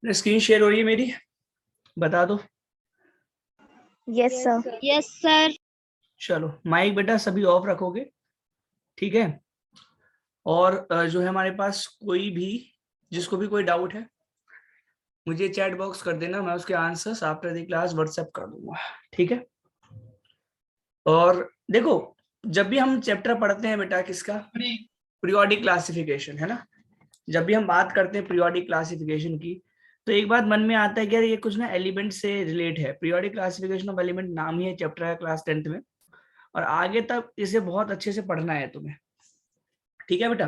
Screen share हो रही है मेरी? बता दो। Yes sir. Yes sir. चलो माइक बेटा सभी ऑफ रखोगे, ठीक है। और जो है हमारे पास कोई भी, जिसको भी कोई डाउट है मुझे चैट बॉक्स कर देना, मैं उसके answers after the class WhatsApp कर दूंगा, ठीक है। और देखो, जब भी हम चैप्टर पढ़ते हैं बेटा किसका, पीरियोडिक क्लासिफिकेशन, है ना। जब भी हम बात करते हैं पीरियोडिक क्लासिफिकेशन की, तो एक बात मन में आता है कि यार ये कुछ ना एलिमेंट से रिलेट है। पीरियोडिक क्लासिफिकेशन ऑफ एलिमेंट नाम ही है चैप्टर है क्लास 10th में, और आगे तक इसे बहुत अच्छे से पढ़ना है तुम्हें, ठीक है बेटा।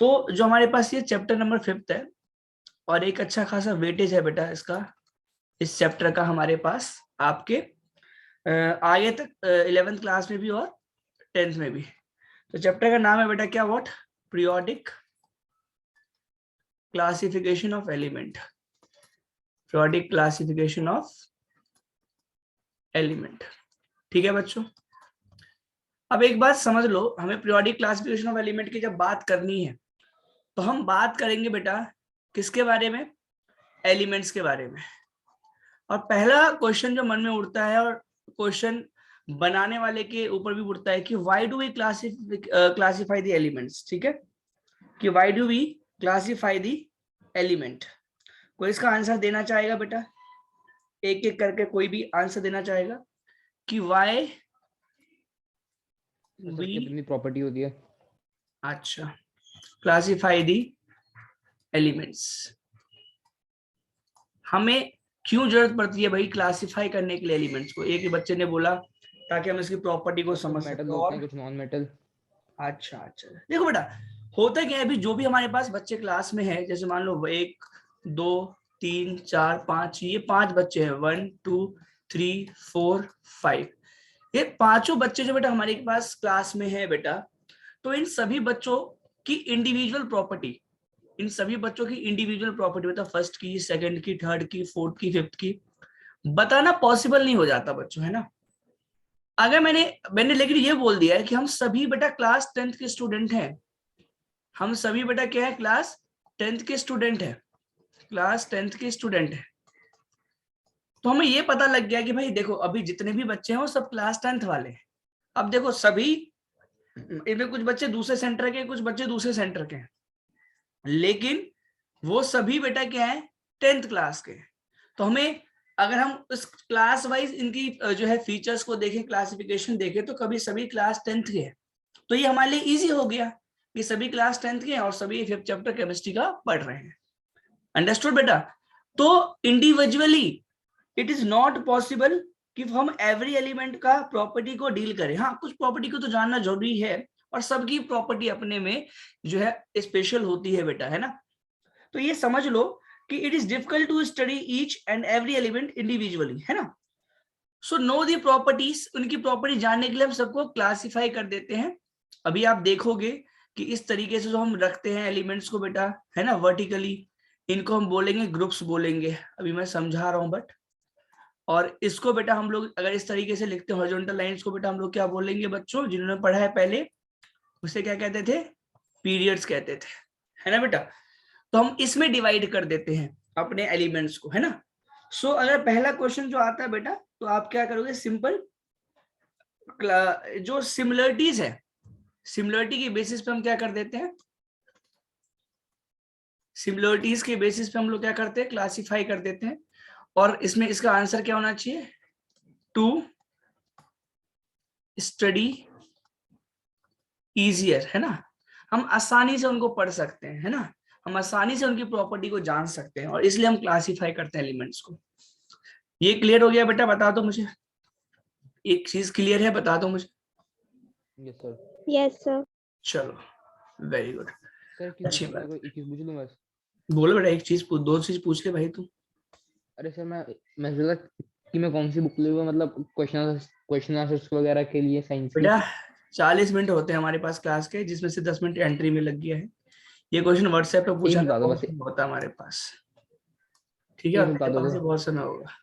तो जो हमारे पास ये चैप्टर नंबर 5th है, और एक अच्छा खासा वेटेज है बेटा इसका, इस चैप्टर का हमारे पास आपके आगे तक 11th क्लास में भी और 10th में भी। तो चैप्टर का नाम है बेटा क्या, what, periodic classification of element, periodic classification of element, ठीक है बच्चों। अब एक बात समझ लो, हमें पीरियोडिक क्लासिफिकेशन ऑफ एलिमेंट की जब बात करनी है तो हम बात करेंगे बेटा किसके बारे में, एलिमेंट्स के बारे में। और पहला क्वेश्चन जो मन में उठता है, और क्वेश्चन बनाने वाले के ऊपर भी उठता है, कि why do we classify the elements, ठीक है, कि why do we classify the element. कोई इसका आंसर देना चाहेगा बेटा, एक एक करके कोई भी आंसर देना चाहेगा कि व्हाई कितनी प्रॉपर्टी होती है। अच्छा, क्लासिफाई दी एलिमेंट्स, हमें क्यों जरूरत पड़ती है भाई क्लासिफाई करने के लिए एलिमेंट्स को। एक ही बच्चे ने बोला ताकि हम इसकी प्रॉपर्टी को समझ सकें। और कुछ नॉन मेटल। अच्छा अच्छा, देखो बेटा होता क्या है, अभी जो भी हमारे पास बच्चे क्लास में है, जैसे मान लो 1 2 3 4 5, ये 5 बच्चे हैं, 1 2 3 4 5, ये पांचों बच्चे जो बेटा हमारे पास क्लास में है बेटा, तो इन सभी बच्चों की इंडिविजुअल प्रॉपर्टी, इन सभी बच्चों की इंडिविजुअल प्रॉपर्टी मतलब फर्स्ट की, सेकंड की, थर्ड की, फोर्थ की, फिफ्थ की बताना पॉसिबल नहीं हो जाता बच्चों, है ना। अगर मैंने लेकिन ये बोल दिया है कि हम सभी बेटा क्लास 10th के स्टूडेंट हैं, हम सभी बेटा क्या है, क्लास 10th के स्टूडेंट है, क्लास 10th के स्टूडेंट है, तो हमें ये पता लग गया कि भाई देखो अभी जितने भी बच्चे हैं वो सब क्लास 10th वाले हैं। अब देखो सभी, इनमें कुछ बच्चे दूसरे सेंटर के, कुछ बच्चे दूसरे सेंटर के हैं, लेकिन वो सभी बेटा क्या है, 10th क्लास के। तो हमें अगर हम उस क्लास वाइज इनकी जो है फीचर्स को देखें, क्लासिफिकेशन देखें, तो कभी सभी क्लास 10th के हैं, तो ये हमारे लिए इजी हो गया कि सभी क्लास 10th के हैं और सभी 5th चैप्टर केमिस्ट्री का पढ़ रहे हैं। अंडरस्टूड बेटा। तो individually it is not possible कि हम एवरी एलिमेंट का प्रॉपर्टी को डील करें। हाँ, कुछ प्रॉपर्टी को तो जानना जरूरी है, और सबकी प्रॉपर्टी अपने में जो है स्पेशल होती है बेटा, है ना। तो ये समझ लो कि it is difficult to study each and every element individually, है ना। सो नो दी प्रॉपर्टीज, उनकी प्रॉपर्टी जानने के लिए हम सबको क्लासिफाई कर देते हैं। अभी आप देखोगे कि इस तरीके से जो हम रखते हैं एलिमेंट्स को बेटा, है ना, वर्टिकली, इनको हम बोलेंगे ग्रुप्स बोलेंगे, अभी मैं समझा रहा हूं बट। और इसको बेटा हम लोग अगर इस तरीके से लिखते हैं हॉरिजॉन्टल लाइंस को बेटा हम लोग क्या बोलेंगे बच्चों, जिन्होंने पढ़ा है पहले, उसे क्या कहते थे, पीरियड्स कहते थे, है ना बेटा। तो हम इसमें डिवाइड कर देते हैं अपने एलिमेंट्स को, है ना। सो अगर पहला क्वेश्चन जो आता है बेटा, तो आप क्या करोगे, सिंपल जो सिमिलरिटीज है, सिमिलरिटी के बेसिस पे हम क्या कर देते हैं, सिमिलरिटीज के बेसिस पे हम लोग क्या करते हैं, क्लासिफाई कर देते हैं। और इसमें इसका आंसर क्या होना चाहिए, टू स्टडी इजियर, है ना। हम आसानी से उनको पढ़ सकते हैं, है ना, हम आसानी से उनकी प्रॉपर्टी को जान सकते हैं, और इसलिए हम क्लासिफाई करते हैं एलिमेंट्स को। ये क्लियर हो गया बेटा, बता दो मुझे, एक चीज क्लियर है, बता दो मुझे। Yes sir. Yes sir. चलो वेरी गुड, अच्छी बात। एक चीज पूछ लूं बस। बोलो बेटा, एक चीज पूछ, दो चीज पूछ ले भाई तू। अरे सर मैं सोचा कि मैं कौन सी बुक लूंगा, मतलब क्वेश्चन आंसर्स वगैरह के लिए साइंस की। बेटा 40 मिनट होते हैं हमारे पास क्लास के, जिसमें से 10 मिनट एंट्री में लग गया है। ये क्वेश्चन व्हाट्सएप पे पूछा बता दो बस। होता है हमारे पास, ठीक है, एक और बता मेरे दो पास तो। ही बहुत समय होगा,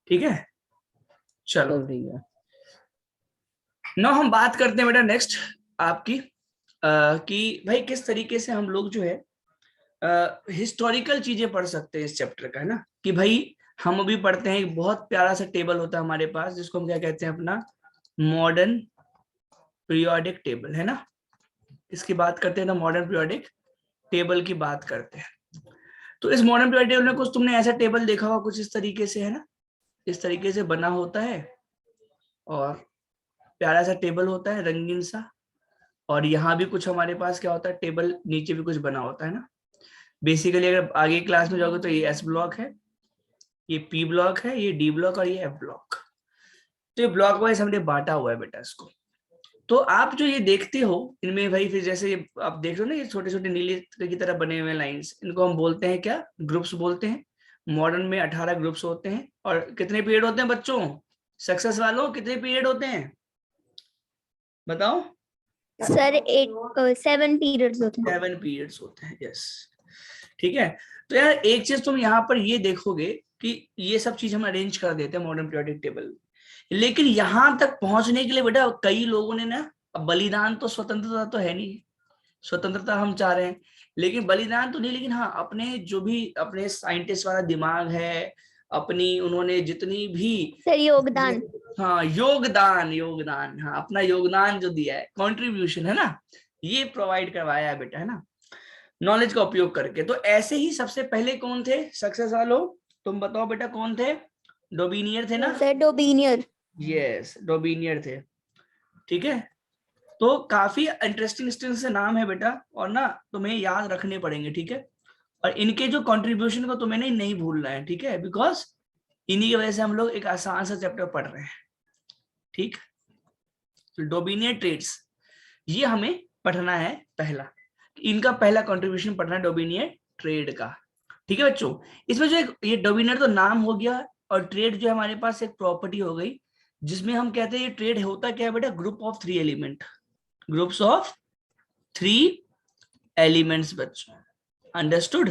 ठीक है। चलो चल ठीक है। ना हम बात करते हैं बेटा नेक्स्ट आपकी कि भाई किस तरीके से हम लोग जो है हिस्टोरिकल चीजें पढ़ सकते हैं इस चैप्टर का, है ना, कि भाई हम अभी पढ़ते हैं एक बहुत प्यारा सा टेबल होता है हमारे पास जिसको हम क्या कहते हैं, अपना मॉडर्न पीरियोडिक टेबल, है ना। इसकी बात करते हैं ना, मॉडर्न पीरियोडिक टेबल की बात करते हैं। तो इस मॉडर्न पीरियोडिक टेबल में कुछ तुमने ऐसा टेबल देखा होगा कुछ इस तरीके से, है ना, इस तरीके से बना होता है और प्यारा सा टेबल होता है रंगीन सा, और यहाँ भी कुछ हमारे पास क्या होता है, टेबल नीचे भी कुछ बना होता है ना। बेसिकली अगर आगे क्लास में जाओगे तो ये एस ब्लॉक है, ये पी ब्लॉक है, ये डी ब्लॉक और ये एफ ब्लॉक। तो ये ब्लॉक वाइज हमने बांटा हुआ है बेटा इसको। तो आप जो ये देखते हो इनमें भाई, फिर जैसे आप देख रहे हो ना, ये छोटे छोटे नीले की तरह बने हुए लाइंस, इनको हम बोलते हैं क्या, ग्रुप्स बोलते हैं। मॉडर्न में 18 ग्रुप्स होते हैं। और कितने पीरियड होते हैं बच्चों, सक्सेस वालों कितने पीरियड होते हैं बताओ। सर 7 पीरियड्स होते हैं। 7 पीरियड्स होते हैं, यस, ठीक है। तो यार एक चीज तुम यहाँ पर ये देखोगे कि ये सब चीज हम अरेंज कर देते हैं मॉडर्न पीरियोडिक टेबल, लेकिन यहां तक पहुंचने के लिए बेटा कई लोगों ने ना, बलिदान तो स्वतंत्रता तो है नहीं, स्वतंत्रता हम चाह रहे हैं लेकिन बलिदान तो नहीं, लेकिन हाँ अपने जो भी अपने साइंटिस्ट वाला दिमाग है, अपनी उन्होंने जितनी भी, सर योगदान। हाँ योगदान, योगदान, हाँ अपना योगदान जो दिया है, कॉन्ट्रीब्यूशन, है ना, ये प्रोवाइड करवाया है बेटा, है ना, नॉलेज का उपयोग करके। तो ऐसे ही सबसे पहले कौन थे सक्सेस वालों, तुम बताओ बेटा कौन थे, डोबिनियर थे ना। सर डोबिनियर। यस डोबिनियर थे, ठीक है। तो काफी इंटरेस्टिंग इंटरेस्टिंग से नाम है बेटा, और ना तुम्हें याद रखने पड़ेंगे, ठीक है। और इनके जो कंट्रीब्यूशन को तुम्हें नहीं भूलना है, ठीक है, बिकॉज इन्हीं की वजह से हम लोग एक आसान सा चैप्टर पढ़ रहे हैं, ठीक। डोबिनियर ट्रेड्स ये हमें पढ़ना है पहला, इनका पहला कंट्रीब्यूशन पढ़ना है डोबिनियर ट्रेड का, ठीक है बच्चों। इसमें जो एक ये डोबिनियर तो नाम हो गया, और ट्रेड जो हमारे पास एक प्रॉपर्टी हो गई, जिसमें हम कहते हैं ये ट्रेड होता क्या है बेटा, group of 3 element, groups of 3 elements बच्चों, अंडरस्टूड।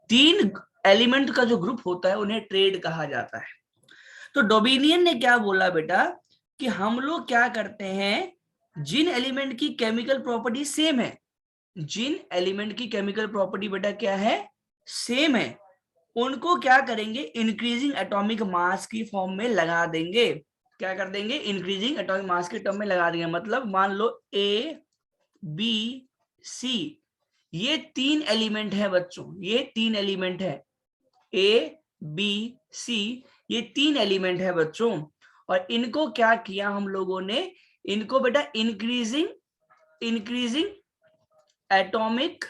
3 एलिमेंट का जो ग्रुप होता है उन्हें ट्रेड कहा जाता है। तो डोबिनियन ने क्या बोला बेटा, कि हम लोग क्या करते हैं, जिन एलिमेंट की केमिकल प्रॉपर्टी सेम है, जिन एलिमेंट की केमिकल प्रॉपर्टी बेटा क्या है, सेम है, उनको क्या करेंगे, इंक्रीजिंग एटॉमिक मास की फॉर्म में लगा देंगे। क्या कर देंगे, इंक्रीजिंग एटॉमिक मास के टर्म में लगा देंगे। मतलब मान लो ए बी सी, ये 3 एलिमेंट है बच्चों, ये 3 एलिमेंट है, ए बी सी, ये 3 एलिमेंट है बच्चों। और इनको क्या किया हम लोगों ने, इनको बेटा इंक्रीजिंग एटॉमिक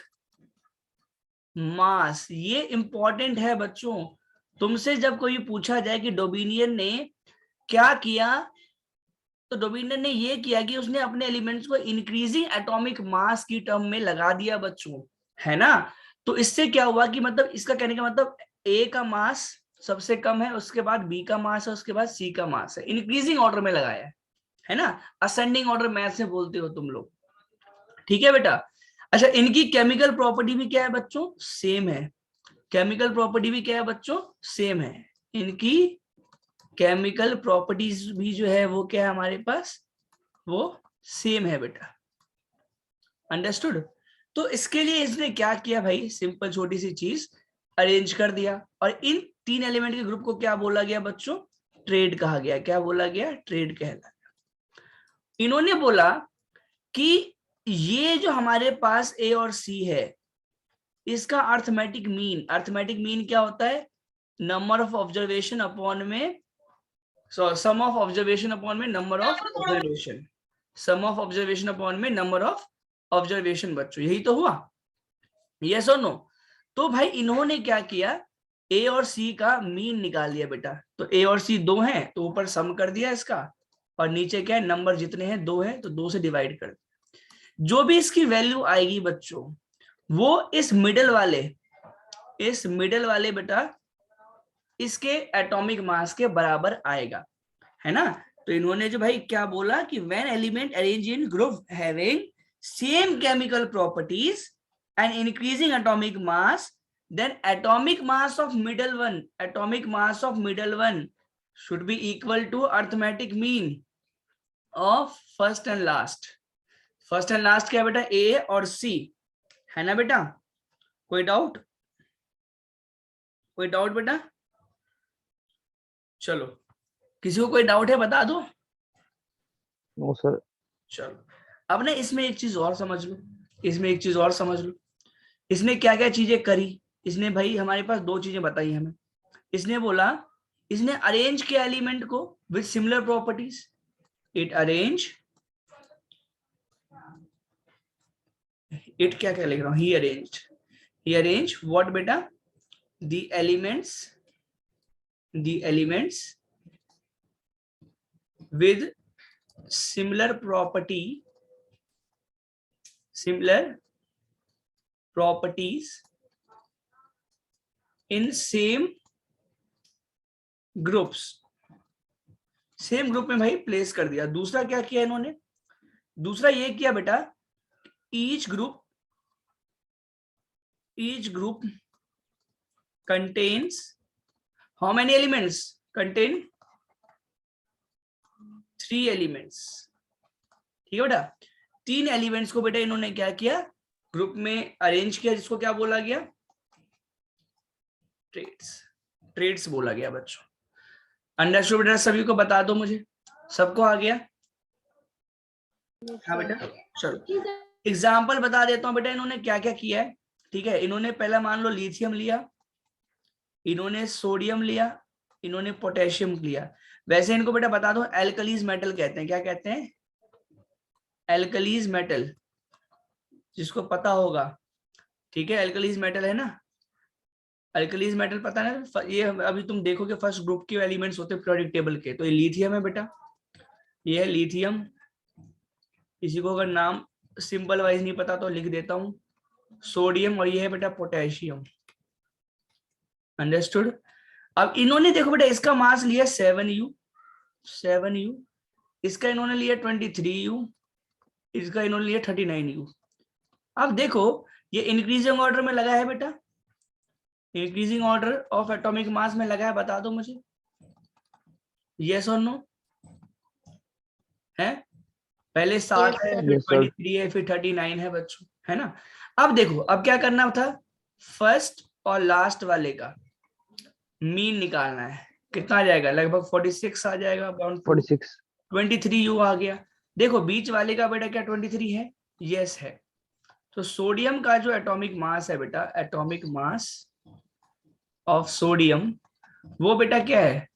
मास, ये इंपॉर्टेंट है बच्चों। तुमसे जब कोई पूछा जाए कि डोबिनियन ने क्या किया, तो डोबिनियन ने ये किया कि उसने अपने एलिमेंट्स को इंक्रीजिंग एटॉमिक मास की टर्म में लगा दिया बच्चों, है ना। तो इससे क्या हुआ कि मतलब इसका कहने का मतलब ए का मास सबसे कम है, उसके बाद बी का मास है, उसके बाद सी का मास है, इंक्रीजिंग ऑर्डर में लगाया है ना, असेंडिंग ऑर्डर मैथ में बोलते हो तुम लोग, ठीक है बेटा। अच्छा इनकी केमिकल प्रॉपर्टी भी क्या है बच्चों, सेम है, केमिकल प्रॉपर्टी भी क्या है बच्चों, सेम है। इनकी केमिकल प्रॉपर्टीज भी जो है वो क्या है हमारे पास, वो सेम है बेटा, अंडरस्टूड। तो इसके लिए इसने क्या किया भाई, सिंपल छोटी सी चीज अरेंज कर दिया, और इन 3 एलिमेंट के ग्रुप को क्या बोला गया बच्चों, ट्रेड कहा गया। क्या बोला गया, ट्रेड कहला। इन्होंने बोला कि ये जो हमारे पास ए और सी है, इसका अर्थमेटिक मीन क्या होता है, नंबर ऑफ ऑब्जर्वेशन अपॉन में, सम ऑफ ऑब्जर्वेशन अपॉन में number of observation, sum of observation upon में नंबर ऑफ ऑब्जर्वेशन बच्चों, यही तो हुआ, यस और नो। तो भाई इन्होंने क्या किया, ए और सी का मीन निकाल दिया बेटा। तो ए और सी 2 हैं तो ऊपर सम कर दिया इसका, और नीचे क्या है, नंबर जितने हैं 2 है तो 2 से डिवाइड कर दिया। जो भी इसकी वैल्यू आएगी बच्चों, वो इस मिडल वाले बेटा इसके एटॉमिक मास के बराबर आएगा, है ना। तो इन्होंने जो भाई क्या बोला कि when element arrange in group having same chemical properties and increasing atomic mass, then atomic mass of middle one should be equal to arithmetic mean of first and last क्या बेटा, A और C, है ना बेटा। कोई doubt? कोई doubt बेटा? चलो, किसी को कोई डाउट है बता दो। No sir. चलो, अब ना इसमें एक चीज और समझ लो, इसमें एक चीज और समझ लो, इसने क्या क्या चीजें करी। इसने भाई हमारे पास दो चीजें बताई हमें। इसने बोला, इसने अरेंज किया एलिमेंट को with similar properties. It arrange, it क्या क्या लिख रहा हूं, ही अरेंज व्हाट बेटा, the elements with similar properties in same groups, same group में भाई प्लेस कर दिया। दूसरा क्या किया इन्होंने, दूसरा ये किया बेटा, each group contains how many elements, contain 3 elements। ठीक है बेटा, 3 एलिमेंट्स को बेटा इन्होंने क्या किया, ग्रुप में अरेंज किया, जिसको क्या बोला गया, ट्रेड्स बोला गया बच्चों। अंडरस्टूड बेटा? सभी को बता दो मुझे, सबको आ गया? हाँ बेटा, चलो एग्जाम्पल बता देता हूँ बेटा इन्होंने क्या क्या किया है। ठीक है, इन्होंने पहला मान लो लिथियम लिया, इन्होंने सोडियम लिया, इन्होंने पोटेशियम लिया। वैसे इनको बेटा बता दो एल्कलीज मेटल कहते हैं। क्या कहते हैं? एल्कलीज मेटल, जिसको पता होगा। ठीक है, एल्कलीज मेटल है ना, एल्कलीज मेटल पता है। ये अभी तुम देखोगे फर्स्ट ग्रुप के एलिमेंट्स होते हैं पीरियोडिक टेबल के। तो ये लिथियम है बेटा, ये है लिथियम। किसी को अगर नाम सिंबल वाइज नहीं पता तो लिख देता हूं, सोडियम। और ये है बेटा पोटेशियम। अंडरस्टूड? अब इन्होंने देखो बेटा इसका मास लिया 7u, इसका इन्होंने लिया 23u, इसका इन्होंने लिया 39u। अब देखो ये इंक्रीजिंग ऑर्डर में लगा है बेटा, increasing order of atomic mass में लगा है, बता दो मुझे, यस और नो है? पहले 7 है, फिर 23 है, फिर 39 है बच्चों, है ना। अब देखो, अब क्या करना था, फर्स्ट और लास्ट वाले का मीन निकालना है। कितना आ जाएगा, लगभग 46 आ जाएगा, 46। 23u आ गया। देखो बीच वाले का बेटा क्या 23 है, यस है। तो सोडियम का जो एटॉमिक मास है बेटा, एटॉमिक मास ऑफ सोडियम, वो बेटा क्या है,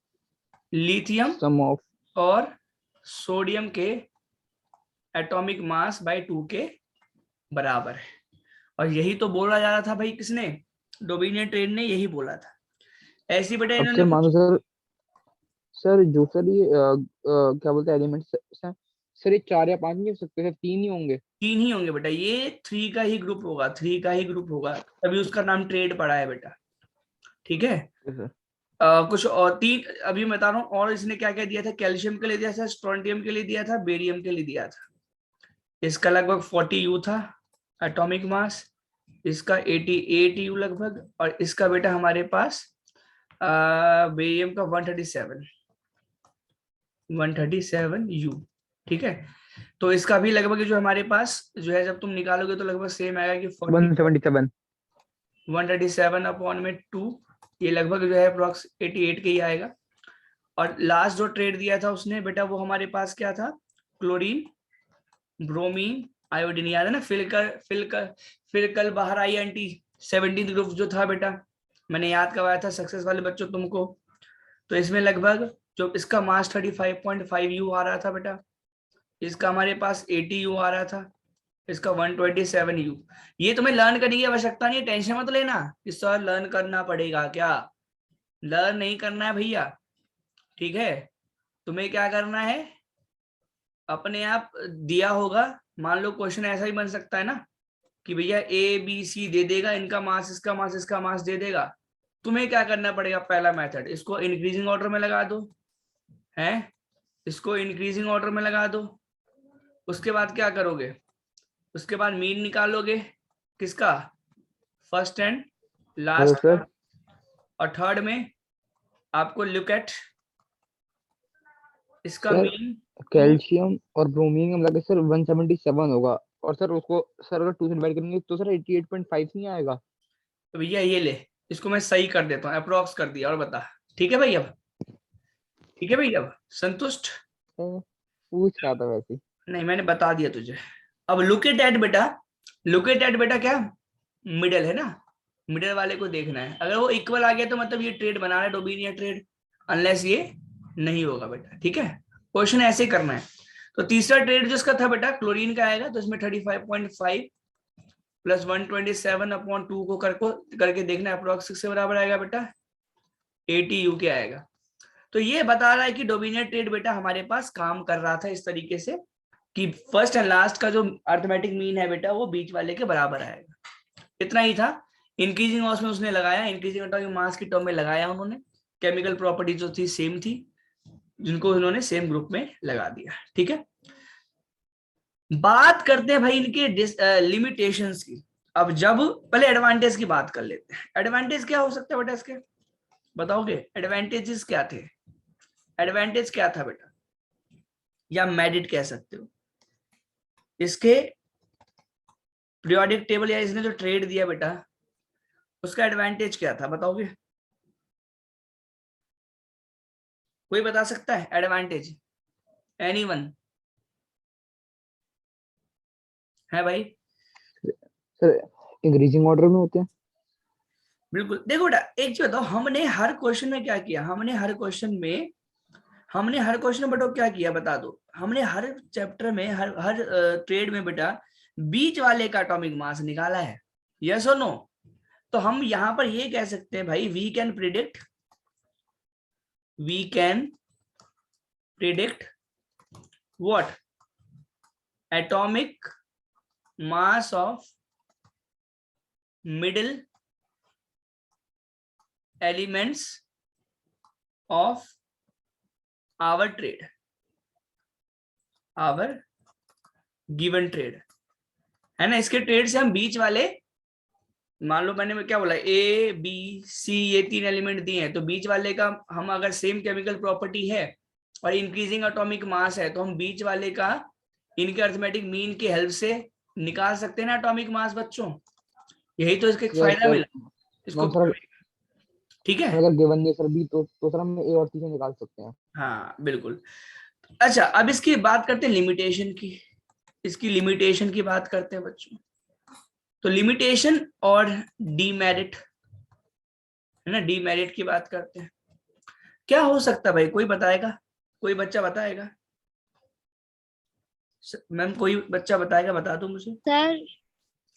लिथियम सम ऑफ और सोडियम के एटॉमिक मास बाय 2 के बराबर है। और यही तो बोला जा रहा था भाई, किसने, डोबिनियन ट्रेड ने यही बोला था। ऐसी बेटा अब सर इन्होंने मानो सर जो सर ये क्या बोलते हैं एलिमेंट्स सर, ये 4 या 5 नहीं हो सकते सर, 3 ही होंगे? 3 ही होंगे बेटा, ये 3 का ही ग्रुप होगा, 3 का ही ग्रुप होगा, तभी उसका नाम ट्रेड पड़ा है बेटा। ठीक है, कुछ और 3 अभी मैं बता रहा हूँ। और इसने क्या क्या दिया था, कैल्शियम के लिए दिया था, स्ट्रोंटियम के लिए दिया था, बेरियम के लिए दिया था। इसका लगभग 40u था एटॉमिक मास, इसका 88u लगभग, और इसका बेटा हमारे पास बेरियम का 137u। ठीक है, तो इसका भी लगभग जो हमारे पास जो है, जब तुम निकालोगे तो लगभग सेम आएगा कि 177 137 अपॉन में 2, ये लगभग जो है अप्रोक्स 88 के ही आएगा। और लास्ट जो ट्रेड दिया था उसने बेटा, वो हमारे पास क्या था, क्लोरीन, ब्रोमीन, आयोडीन। याद है ना, फिलकल बाहर आई एंटी 17 ग्रुप जो था बेटा, मैंने याद करवाया था सक्सेस वाले बच्चों तुमको। तो इसमें लगभग जो इसका मास 35.5u आ रहा था बेटा, इसका हमारे पास 80u आ रहा था, इसका 127u। ये तुम्हें लर्न करने की आवश्यकता नहीं है, टेंशन मत लेना कि सर लर्न करना पड़ेगा क्या, लर्न नहीं करना है भैया। ठीक है, तुम्हें क्या करना है, अपने आप दिया होगा, मान लो क्वेश्चन ऐसा ही बन सकता है ना कि भैया ABC दे देगा, इनका मास, इसका मास, इसका मास दे देगा। तुम्हें क्या करना पड़ेगा, पहला मेथड, इसको इंक्रीजिंग ऑर्डर में लगा दो, है, इसको इंक्रीजिंग ऑर्डर में लगा दो। उसके बाद क्या करोगे, उसके बाद मीन निकालोगे, किसका, फर्स्ट एंड लास्ट का। और थर्ड में आपको लुक एट इसका मीन। कैल्शियम और ब्रोमीन का लगे सर 177 होगा, और सर उसको सर अगर 2 से डिवाइड करेंगे तो सर 88.5 नहीं आएगा? तो भैया ये ले, इसको मैं सही कर देता हूँ, अप्रोक्स कर दिया, और बता। ठीक है भाई, अब ठीक है भाई, अब संतुष्ट? पूछ रहा था वैसे ही। नहीं, मैंने बता दिया तुझे। अब लुक एट एट बेटा, लुक एट एट बेटा क्या, मिडल है ना, मिडल वाले को देखना है। अगर वो इक्वल आ गया तो मतलब ये ट्रेड बना रहा है, डोमिनियन ट्रेड, अनलेस ये नहीं होगा बेटा। ठीक है, क्वेश्चन ऐसे ही करना है। तो तीसरा ट्रेड जिसका था बेटा क्लोरीन का आएगा, तो इसमें 35.5 प्लस 127/2 को करके देखना है, अप्रोक्स 6 से बराबर आएगा बेटा 80 यू के आएगा। तो ये बता रहा है कि डोमिनेट ट्रेड बेटा हमारे पास काम कर रहा था इस तरीके से कि फर्स्ट एंड लास्ट का जो अर्थमेटिक मीन है बेटा वो बीच वाले के बराबर आएगा। इतना ही था। इंक्रीजिंग मास में उसने लगाया, इंक्रीजिंग एटॉमिक मास की टर्म में लगाया उन्होंने, केमिकल प्रॉपर्टी जो थी सेम थी, जिनको उन्होंने सेम ग्रुप में लगा दिया। ठीक है, बात करते हैं भाई इनके लिमिटेशंस की। अब जब पहले एडवांटेज की बात कर लेते हैं, एडवांटेज क्या हो सकता है बेटा इसके, बताओगे? एडवांटेजेस क्या थे? एडवांटेज क्या था बेटा, या मेरिट कह सकते हो इसके? पीरियोडिक टेबल या इसने जो ट्रेड दिया बेटा उसका एडवांटेज क्या था, बताओगे? कोई बता सकता है एडवांटेज? एनीवन है भाई? सर इंक्रीजिंग ऑर्डर में होते हैं। बिल्कुल। देखो बेटा एक चीज बताओ, हमने हर क्वेश्चन में क्या किया, हमने हर क्वेश्चन में बेटा क्या किया बता दो। हमने हर चैप्टर में हर हर ट्रेड में बेटा बीच वाले का एटॉमिक मास निकाला है, यस और नो? तो हम यहां पर ये कह सकते हैं भाई, we can predict what, atomic mass of middle elements of our triad, our given triad, है ना। इसके ट्रेड से हम बीच वाले, मान लो मैंने क्या बोला, ए बी सी ये 3 एलिमेंट दिए हैं, तो बीच वाले का हम अगर सेम केमिकल प्रॉपर्टी है और इंक्रीजिंग एटॉमिक मास है तो हम बीच वाले का इनके अर्थमेटिक मीन की हेल्प से निकाल सकते हैं ना एटॉमिक मास बच्चों। यही तो इसका एक यस फायदा सर। मिला इसको। सर ठीक है, अगर गिवन नहीं सर बी तो सर हम ए और सी से निकाल सकते हैं। हाँ बिल्कुल। अच्छा अब इसकी बात करते हैं लिमिटेशन की, इसकी लिमिटेशन की बात करते हैं बच्चों। तो लिमिटेशन और डीमेरिट, है ना, डीमेरिट की बात करते हैं। क्या हो सकता है भाई, कोई बताएगा? कोई बच्चा बताएगा? मैम कोई बच्चा बताएगा, बता दो मुझे। सर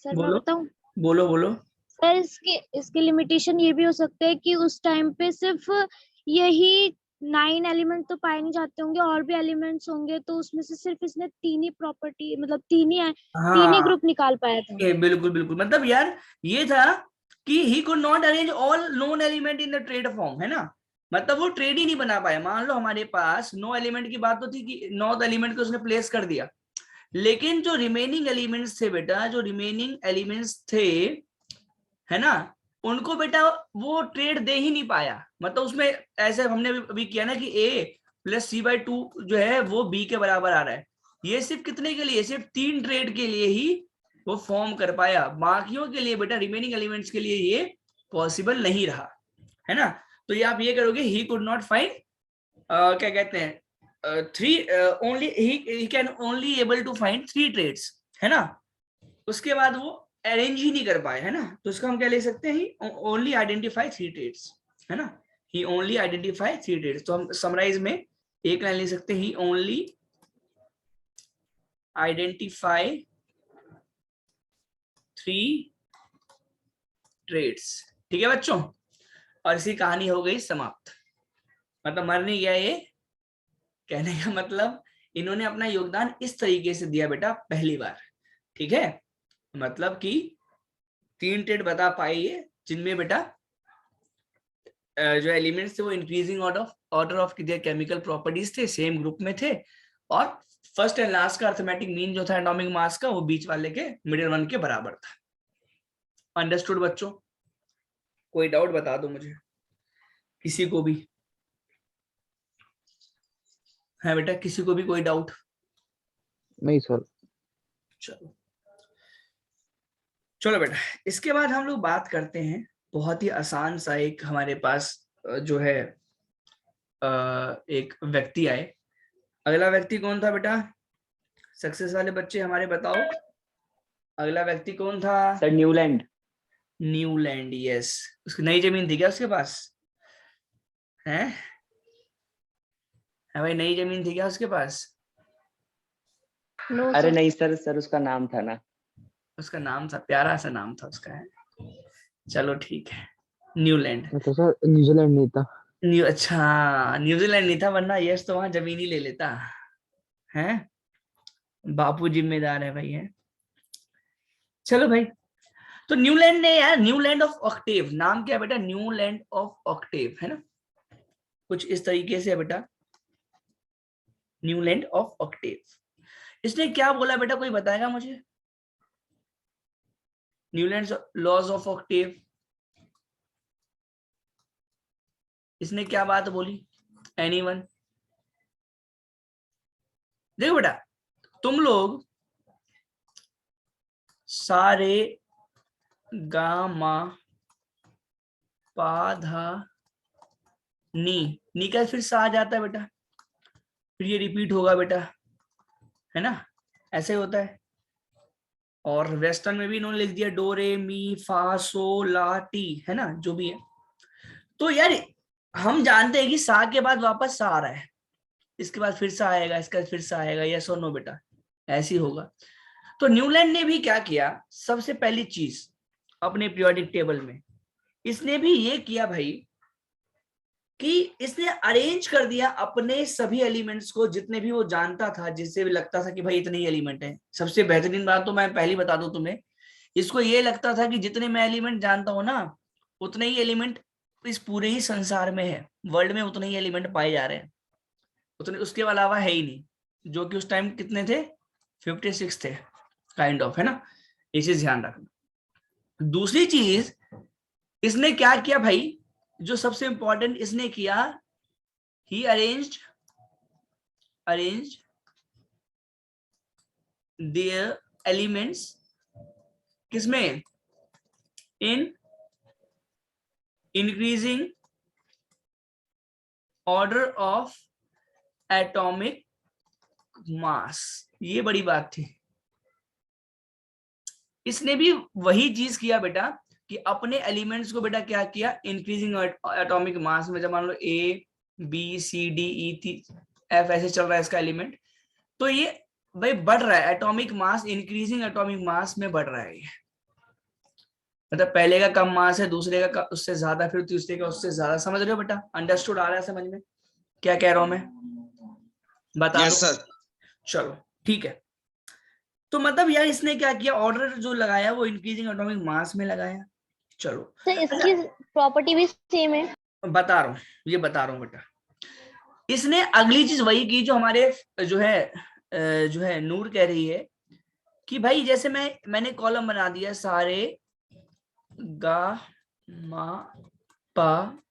मैं बोलो बताऊं? बोलो बोलो। सर इसके लिमिटेशन ये भी हो सकते हैं कि उस टाइम पे सिर्फ यही 9 एलिमेंट तो पाए नहीं जाते होंगे, और भी एलिमेंट्स होंगे, तो उसमें से सिर्फ इसने 3 ही प्रॉपर्टी, मतलब 3 ही हाँ ग्रुप निकाल पाया था। बिल्कुल बिल्कुल, मतलब यार ये था कि he could not arrange all known element in the trade form, है ना। मतलब वो ट्रेड ही नहीं बना पाया। मान लो हमारे पास 9 एलिमेंट की बात तो थी कि 9 एलिमेंट को उसने प्लेस कर दिया, लेकिन जो रिमेनिंग एलिमेंट्स थे बेटा, जो रिमेनिंग एलिमेंट्स थे, है ना, उनको बेटा वो ट्रेड दे ही नहीं पाया। मतलब उसमें ऐसे हमने अभी किया ना कि a प्लस c/2 जो है वो b के बराबर आ रहा है, ये सिर्फ कितने के लिए, सिर्फ 3 ट्रेड के लिए ही वो फॉर्म कर पाया, बाकियों के लिए बेटा रिमेनिंग एलिमेंट्स के लिए ये पॉसिबल नहीं रहा, है ना। तो ये आप ये करोगे, ही कुड नॉट फाइंड, क्या कहते हैं, थ्री, ओनली ही can only able to find 3 triads, है ना। उसके बाद वो अरेंज ही नहीं कर पाए, है ना। तो इसका हम क्या ले सकते हैं, ही ओनली आइडेंटिफाई 3 ट्रेड्स, है ना। ही ओनली आइडेंटिफाई 3 ट्रेड्स। तो हम समराइज में एक लाइन ले सकते हैं, ही ओनली आइडेंटिफाई 3 ट्रेड्स। ठीक है बच्चों, और इसी कहानी हो गई समाप्त। मतलब मर नहीं गया ये, कहने का मतलब इन्होंने अपना योगदान इस तरीके से दिया बेटा पहली बार। ठीक है, मतलब कि 3 ट्रेड बता पाइए जिनमें बेटा जो एलिमेंट्स थे वो increasing order of chemical properties थे, सेम ग्रुप में थे, और फर्स्ट एंड लास्ट का अर्थमेटिक मीन जो था एटॉमिक मास का वो बीच वाले के मिडिल वन के बराबर था। अंडरस्टूड बच्चों? कोई डाउट बता दो मुझे, किसी को भी है बेटा, किसी को भी कोई डाउट? नहीं सर। चलो चलो बेटा, इसके बाद हम लोग बात करते हैं बहुत ही आसान सा, एक हमारे पास जो है एक व्यक्ति आए। अगला व्यक्ति कौन था बेटा? सक्सेस वाले बच्चे हमारे बताओ, अगला व्यक्ति कौन था? Sir Newland. Newland, yes. उसकी नई जमीन थी क्या उसके पास? है भाई, नई जमीन थी क्या उसके पास? नो अरे सर। नहीं सर, सर उसका नाम था ना। उसका नाम था, प्यारा सा नाम था उसका, है। चलो ठीक है, न्यूलैंड। तो सर न्यूजीलैंड नहीं था। अच्छा, न्यूजीलैंड नहीं था, वरना यस तो वहां जमीन ही ले लेता है। बापू जिम्मेदार है भाई, है। चलो भाई, तो न्यूलैंड ने यार, न्यूलैंड ऑफ ऑक्टेव, नाम क्या है बेटा? न्यूलैंड ऑफ ऑक्टेव, है ना, कुछ इस तरीके से है बेटा, न्यूलैंड ऑफ ऑक्टेव। इसने क्या बोला बेटा, कोई बताएगा मुझे? न्यूलैंड लॉज ऑफ ऑक्टेव, इसने क्या बात बोली? एनीवन? देखो बेटा, तुम लोग सारे गामा पाधा नी का फिर सा आ जाता है बेटा, फिर ये रिपीट होगा बेटा, है ना, ऐसे होता है। और वेस्टर्न में भी इन्होंने लिख दिया डो रे मी फा सो ला टी, है ना, जो भी है। तो यार हम जानते हैं कि सा के बाद वापस सा आ रहा है, इसके बाद फिर सा आएगा, इसके बाद फिर सा आएगा, यस और नो बेटा, ऐसे ही होगा। तो न्यूलैंड ने भी क्या किया, सबसे पहली चीज अपने पीरियोडिक टेबल में इसने भी ये किया भाई कि इसने अरेंज कर दिया अपने सभी एलिमेंट्स को, जितने भी वो जानता था, जिससे भी लगता था कि भाई इतने ही एलिमेंट है। सबसे बेहतरीन बात तो मैं पहली बता दूं तुम्हें, इसको ये लगता था कि जितने मैं एलिमेंट जानता हूं ना, उतने ही एलिमेंट इस पूरे ही संसार में है, वर्ल्ड में उतने ही एलिमेंट पाए जा रहे हैं, उतने उसके अलावा है ही नहीं। जो कि उस टाइम कितने थे? 56 थे काइंड ऑफ, है ना, ये चीज ध्यान रखना। दूसरी चीज इसने क्या किया भाई, जो सबसे इंपॉर्टेंट इसने किया, ही अरेंज्ड देयर एलिमेंट्स, किसमें? In increasing order of atomic mass. ये बड़ी बात थी, इसने भी वही चीज किया बेटा कि अपने एलिमेंट्स को बेटा क्या किया, इंक्रीजिंग एटॉमिक मास में, जब मान लो A B C D E थी एफ ऐसे चल रहा है इसका एलिमेंट, तो ये भाई बढ़ रहा है, atomic mass, increasing atomic mass में बढ़ रहा है ये, मतलब पहले का कम मास है, दूसरे का उससे ज्यादा, फिर तीसरे का उससे ज्यादा। समझ रहे हो बेटा? अंडरस्टूड आ रहा है समझ में क्या कह रहा हूं मैं? बता दो सर। चलो ठीक है, तो मतलब यार इसने क्या किया, ऑर्डर जो लगाया वो इंक्रीजिंग एटॉमिक मास में लगाया। चलो तो इसकी प्रॉपर्टी भी सेम है। बता रहा हूँ, ये बता रहा हूँ बेटा। इसने अगली चीज वही की जो हमारे जो है नूर कह रही है कि भाई जैसे मैंने कॉलम बना दिया, सारे गा मा पा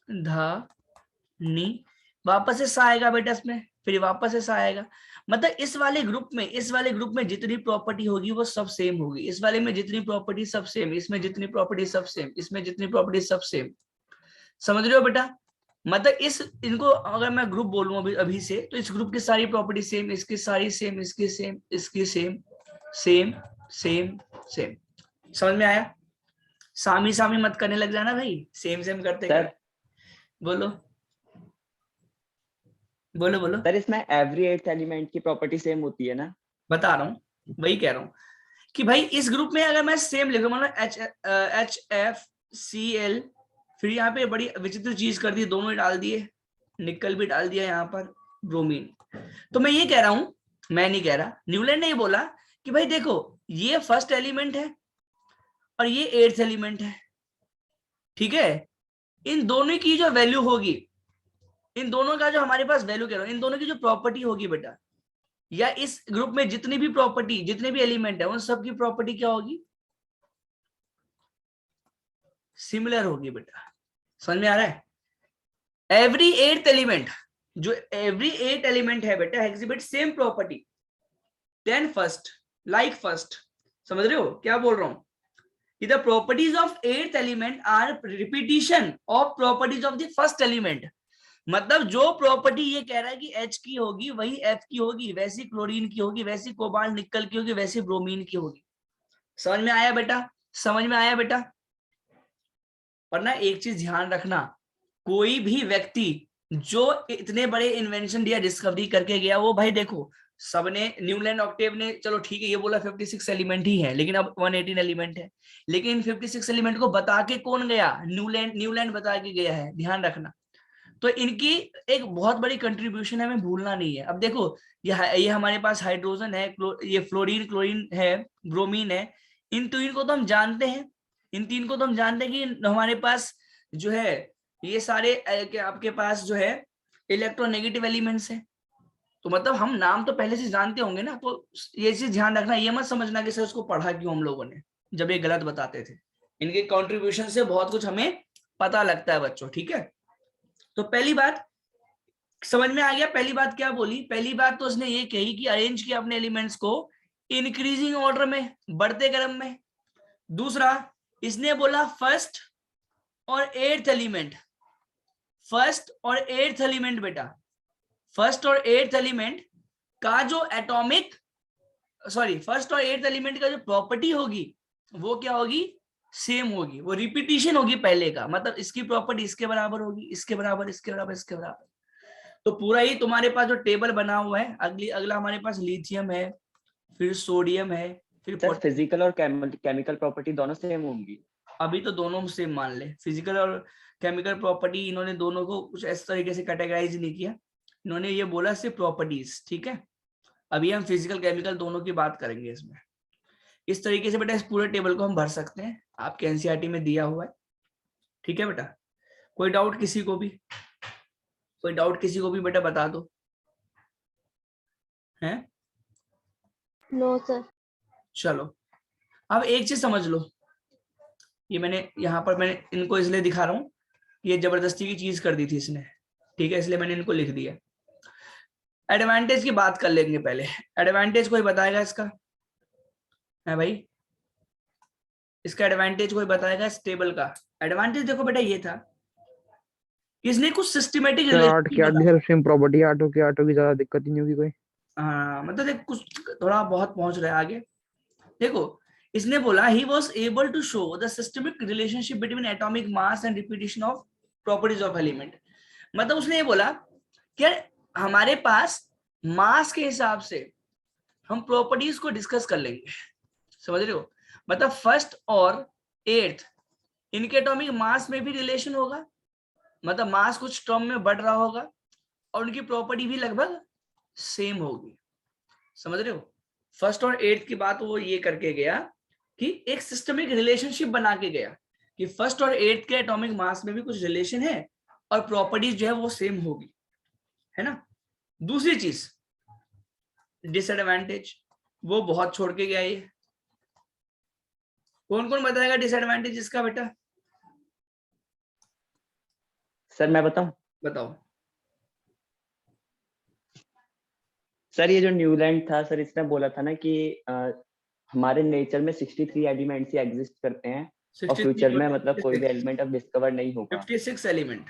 धा नी, वापस से सा आएगा बेटा इसमें, फिर वापस से सा आएगा। मतलब इस वाले ग्रुप में जितनी प्रॉपर्टी होगी वो सब सेम होगी, इस वाले में जितनी प्रॉपर्टी सब सेम, इसमें जितनी प्रॉपर्टी सब सेम, इसमें जितनी प्रॉपर्टी सब सेम। समझ रहे हो बेटा? मतलब इनको अगर मैं ग्रुप बोलूं अभी से, तो इस ग्रुप की सारी प्रॉपर्टी सेम, इसकी सारी सेम, इसकी सेम, इसकी सेम, सेम सेम सेम। समझ में आया? सामी सामी मत करने लग जाना भाई, सेम सेम करते सर कर। बोलो बोलो बोलो। सर इसमें एवरी एट्थ एलिमेंट की प्रॉपर्टी सेम होती है ना? बता रहा हूँ, वही कह रहा हूँ कि भाई इस ग्रुप में अगर मैं सेम लिखूं, मतलब HFCl, फिर यहाँ पे बड़ी विचित्र चीज कर दी, दोनों ही डाल दिए, निकल भी डाल दिया यहाँ पर, ब्रोमीन। तो मैं ये कह रहा हूं, मैं नहीं कह रहा, न्यूलैंड ने ये बोला कि भाई देखो ये फर्स्ट एलिमेंट है और ये एट्थ एलिमेंट है, ठीक है, इन दोनों की जो वैल्यू होगी, इन दोनों का जो हमारे पास वैल्यू कह रहा हूं, इन दोनों की जो प्रॉपर्टी होगी बेटा, या इस ग्रुप में जितनी भी प्रॉपर्टी, जितने भी एलिमेंट है, उन सब की प्रॉपर्टी क्या होगी? सिमिलर होगी बेटा। समझ में आ रहा है? एवरी एट्थ एलिमेंट, जो एवरी एट एलिमेंट है बेटा, exhibit same property than first, like first. समझ रहे हो क्या बोल रहा हूं? कि the properties of 8th element are repetition of properties of the first element. मतलब जो प्रॉपर्टी ये कह रहा है कि H की होगी वही F की होगी, वैसी क्लोरीन की होगी, वैसी कोबाल्ट निकल की होगी, वैसी ब्रोमीन की होगी। समझ में आया बेटा? समझ में आया बेटा? और ना एक चीज ध्यान रखना, कोई भी व्यक्ति जो इतने बड़े इन्वेंशन या डिस्कवरी करके गया, वो भाई देखो सबने न्यूलैंड ऑक्टेव ने चलो ठीक है ये बोला 56 एलिमेंट ही है, लेकिन अब 118 एलिमेंट है। लेकिन 56 एलिमेंट को बता के कौन गया? न्यूलैंड बता के गया है, ध्यान रखना। तो इनकी एक बहुत बड़ी कंट्रीब्यूशन है, हमें भूलना नहीं है। अब देखो ये हमारे पास हाइड्रोजन है, ये फ्लोरीन, क्लोरीन है, ब्रोमीन है, इन तीन को तो हम जानते हैं, इन तीन को तो हम जानते हैं कि हमारे पास जो है ये सारे आपके पास जो है इलेक्ट्रोनेगेटिव एलिमेंट्स है। तो मतलब हम नाम तो पहले से जानते होंगे ना, तो ये चीज ध्यान रखना, ये मत समझना कि सर उसको पढ़ा क्यों हम लोगों ने, जब ये गलत बताते थे। इनके कंट्रीब्यूशन से बहुत कुछ हमें पता लगता है बच्चों, ठीक है। तो पहली बात समझ में आ गया? पहली बात क्या बोली? पहली बात तो उसने ये कही कि अरेंज किया अपने एलिमेंट्स को इंक्रीजिंग ऑर्डर में, बढ़ते क्रम में। दूसरा इसने बोला फर्स्ट और 8th एलिमेंट, फर्स्ट और 8th एलिमेंट बेटा, फर्स्ट और 8th एलिमेंट का जो एटॉमिक फर्स्ट और 8th एलिमेंट का जो प्रॉपर्टी होगी वो क्या होगी? सेम होगी, वो रिपीटिशन होगी पहले का। मतलब इसकी प्रॉपर्टी इसके बराबर होगी, इसके बराबर, इसके बराबर, इसके बराबर। तो पूरा ही तुम्हारे पास जो टेबल बना हुआ है, अगला हमारे पास लिथियम है, फिर सोडियम है, फिर सर फिजिकल और केमिकल प्रॉपर्टी दोनों सेम होंगी? अभी तो दोनों सेम मान ले, फिजिकल और केमिकल प्रॉपर्टी इन्होंने दोनों को कुछ इस तरीके से कैटेगराइज नहीं किया, इन्होंने ये बोला सिर्फ प्रॉपर्टीज, ठीक है। अभी हम फिजिकल केमिकल दोनों की बात करेंगे इसमें। इस तरीके से बेटा इस पूरे टेबल को हम भर सकते हैं, आपके एनसीईआरटी में दिया हुआ है, ठीक है बेटा। कोई डाउट किसी को भी? कोई डाउट किसी को भी बेटा बता दो, हैं? No sir. चलो अब एक चीज समझ लो, ये मैंने यहाँ पर मैंने इनको इसलिए दिखा रहा हूँ, ये जबरदस्ती की चीज कर दी थी इसने, ठीक है, इसलिए मैंने इनको लिख दिया। एडवांटेज की बात कर लेंगे पहले। एडवांटेज कोई बताएगा इसका? है भाई, इसका एडवांटेज कोई बताएगा इस टेबल का? एडवांटेज देखो बेटा ये था, इसने कुछ सिस्टमेटिक सेम प्रॉपर्टी 8 की ज्यादा दिक्कत ही नहीं होगी कोई। हाँ मतलब देख कुछ थोड़ा बहुत पहुंच रहा है आगे। देखो इसने बोला he was able to show the systemic relationship between atomic mass and repetition of properties of element। मतलब उसने ये बोला कि हमारे पास मास के हिसाब से हम प्रॉपर्टीज को डिस्कस कर लेंगे, समझ रहे हो? मतलब फर्स्ट और 8th इनके एटॉमिक मास में भी रिलेशन होगा, मतलब मास कुछ टर्म में बढ़ रहा होगा और उनकी प्रॉपर्टी भी लगभग सेम होगी, समझ रहे हो? फर्स्ट और 8th की बात वो ये करके गया कि एक सिस्टमिक रिलेशनशिप बना के गया कि फर्स्ट और 8th के एटॉमिक मास में भी कुछ रिलेशन है और प्रॉपर्टीज जो है वो सेम होगी, है ना। दूसरी चीज डिसएडवांटेज, वो बहुत छोड़ के गया ये। कौन कौन बताएगा डिसएडवांटेज इसका बेटा? सर मैं बताऊं? बताओ। सर ये जो न्यूलैंड था सर, इसने बोला था ना कि हमारे नेचर में 63 एलिमेंट्स ही एग्जिस्ट करते हैं और फ्यूचर में मतलब कोई भी एलिमेंट अब डिस्कवर नहीं होगा। 56 एलिमेंट।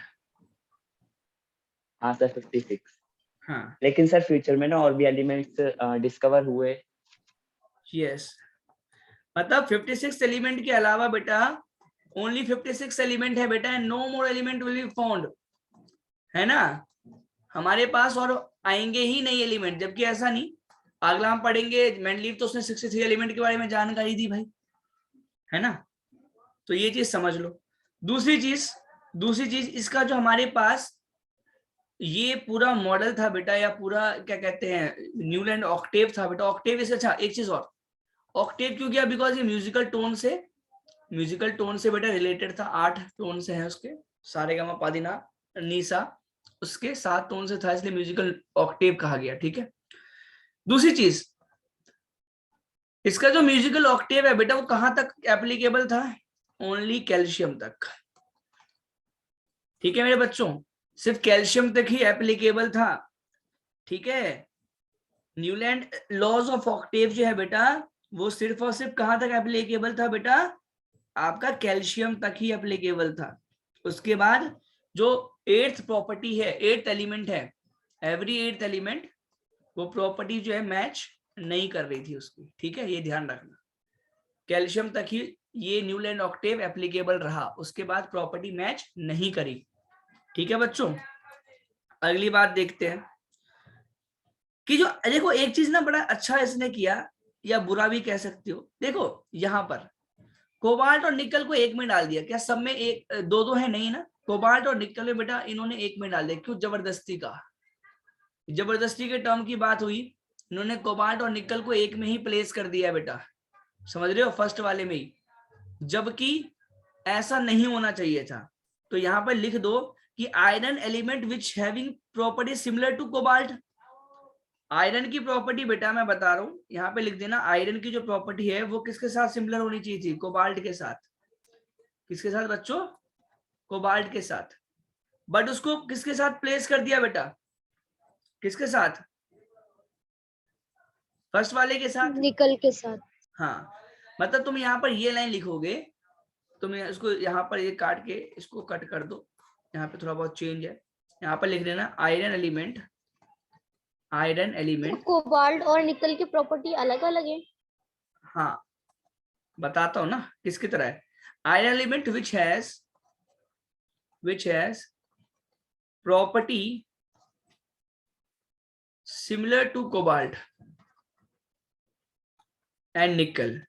हाँ सर 56। हाँ लेकिन सर फ्यूचर में ना और भी एलिमेंट्स डिस्कवर हुए। यस, मतलब 56 एलिमेंट के अलावा बेटा ओनली 56 एलिमेंट है बेटा, no more element will be found, है ना। हमारे पास और आएंगे ही नहीं एलिमेंट, जबकि ऐसा नहीं। अगला हम पढ़ेंगे मेंडलीव, तो उसने 63 एलिमेंट के बारे में जानकारी दी भाई, है ना। तो ये चीज समझ लो। दूसरी चीज इसका जो हमारे पास ये पूरा मॉडल था बेटा, या पूरा क्या कहते हैं न्यूलैंड ऑक्टेव था बेटा। ऑक्टेव इसे, अच्छा एक चीज और, ऑक्टेव क्यों किया? बिकॉज ये म्यूजिकल टोन से बेटा रिलेटेड था। 8 टोन से है उसके, सारे गामा पादिना नीसा, उसके 7 टोन से था, इसलिए म्यूजिकल ऑक्टेव कहा गया, ठीक है। दूसरी चीज, इसका जो म्यूजिकल ऑक्टेव है बेटा वो कहां तक एप्लीकेबल था? ओनली कैल्शियम तक, ठीक है मेरे बच्चों, सिर्फ कैल्शियम तक ही एप्लीकेबल था, ठीक है। न्यूलैंड लॉज ऑफ ऑक्टेव जो है बेटा वो सिर्फ और सिर्फ कहां तक एप्लीकेबल था बेटा? आपका कैल्शियम तक ही एप्लीकेबल था। उसके बाद जो 8th प्रॉपर्टी है, 8th एलिमेंट है, एवरी 8th एलिमेंट, वो प्रॉपर्टी जो है मैच नहीं कर रही थी उसकी, ठीक है, ये ध्यान रखना। कैल्शियम तक ही ये न्यूलैंड ऑक्टेव एप्लीकेबल रहा, उसके बाद प्रॉपर्टी मैच नहीं करी, ठीक है बच्चों। अगली बात देखते हैं कि जो देखो एक चीज ना बड़ा अच्छा इसने किया, या बुरा भी कह सकते हो। देखो यहाँ पर कोबाल्ट और निकल को एक में डाल दिया, क्या सब में एक दो दो है? नहीं ना, कोबाल्ट और निकल में बेटा इन्होंने एक में डाल दिया। क्यों? जबरदस्ती का, जबरदस्ती के टर्म की बात हुई, इन्होंने कोबाल्ट और निकल को एक में ही प्लेस कर दिया बेटा, समझ रहे हो, फर्स्ट वाले में ही, जबकि ऐसा नहीं होना चाहिए था। तो यहाँ पर लिख दो कि iron element which having property similar to cobalt. Iron की प्रॉपर्टी बेटा मैं बता रहा हूं, यहाँ पे लिख देना, आयरन की जो प्रॉपर्टी है वो किसके साथ सिमिलर होनी चाहिए थी? कोबाल्ट के साथ। किसके साथ बच्चों? कोबाल्ट के साथ। बट उसको किसके साथ प्लेस कर दिया बेटा? किसके साथ? फर्स्ट वाले के साथ, निकल के साथ। हाँ, मतलब तुम यहाँ पर ये लाइन लिखोगे, तुम इसको यहाँ पर ये काट के इसको कट कर दो, यहाँ पे थोड़ा बहुत चेंज है, यहाँ पर लिख देना iron element, iron element. Cobalt और निकल की प्रॉपर्टी अलग अलग है। हाँ बताता हूँ ना किसकी तरह है। Iron element which has property similar to cobalt and nickel.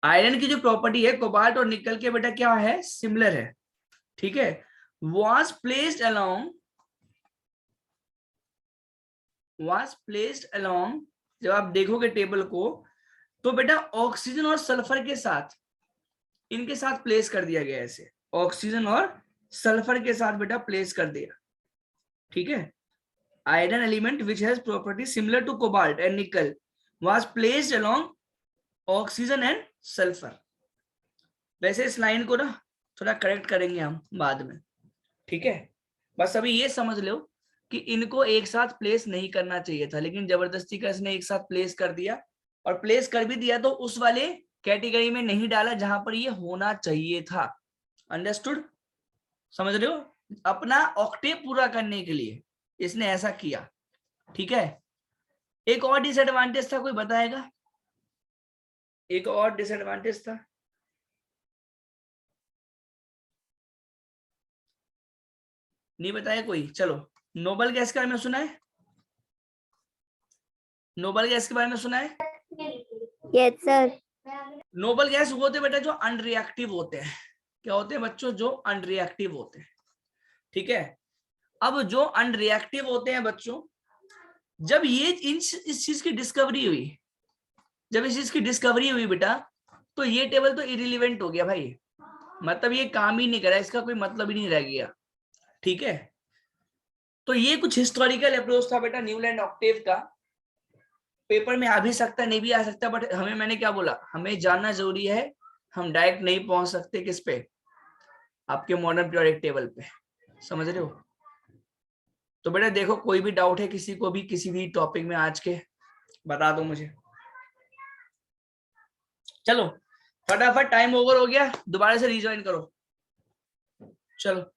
Iron की जो प्रॉपर्टी है कोबाल्ट और निकल के बेटा क्या है? सिमिलर है, ठीक है। was placed along, जब आप देखोगे टेबल को तो बेटा ऑक्सीजन और सल्फर के साथ, इनके साथ प्लेस कर दिया गया, ऐसे ऑक्सीजन और सल्फर के साथ बेटा प्लेस कर दिया, ठीक है। Iron element which has property similar to cobalt and nickel was placed along oxygen and sulphur. वैसे इस लाइन को ना थोड़ा करेक्ट करेंगे हम बाद में, ठीक है। बस अभी ये समझ लो कि इनको एक साथ प्लेस नहीं करना चाहिए था, लेकिन जबरदस्ती का इसने एक साथ प्लेस कर दिया, और प्लेस कर भी दिया तो उस वाले कैटेगरी में नहीं डाला जहां पर ये होना चाहिए था। अंडरस्टूड? समझ रहे हो? अपना ऑक्टेव पूरा करने के लिए इसने ऐसा किया, ठीक है। एक और डिसएडवांटेज था, कोई बताएगा? एक और डिसएडवांटेज था, नहीं बताया कोई? चलो, नोबल गैस के बारे में सुना है? नोबल गैस के बारे में सुना है? Yes sir. नोबल गैस वो होते बेटा जो अनरिएक्टिव होते हैं। क्या होते हैं बच्चों? जो अनरिएक्टिव होते हैं, ठीक है। अब जो अनरिएक्टिव होते हैं बच्चों, जब ये इस चीज की डिस्कवरी हुई, जब इस चीज की डिस्कवरी हुई बेटा, तो ये टेबल तो इरिलीवेंट हो गया भाई, मतलब ये काम ही नहीं करा, इसका कोई मतलब ही नहीं रह गया, ठीक है। तो ये कुछ हिस्टोरिकल अप्रोच था बेटा न्यूलैंड ऑक्टेव का। पेपर में आ भी सकता, नहीं भी आ सकता, बट हमें, मैंने क्या बोला, हमें जानना जरूरी है। हम डायरेक्ट नहीं पहुंच सकते किस पे? आपके मॉडर्न पीरियोडिक टेबल पे, समझ रहे हो? तो बेटा देखो, कोई भी डाउट है किसी को भी किसी भी टॉपिक में आज के, बता दो मुझे। चलो फटाफट, टाइम ओवर हो गया, दोबारा से रिज्वाइन करो, चलो।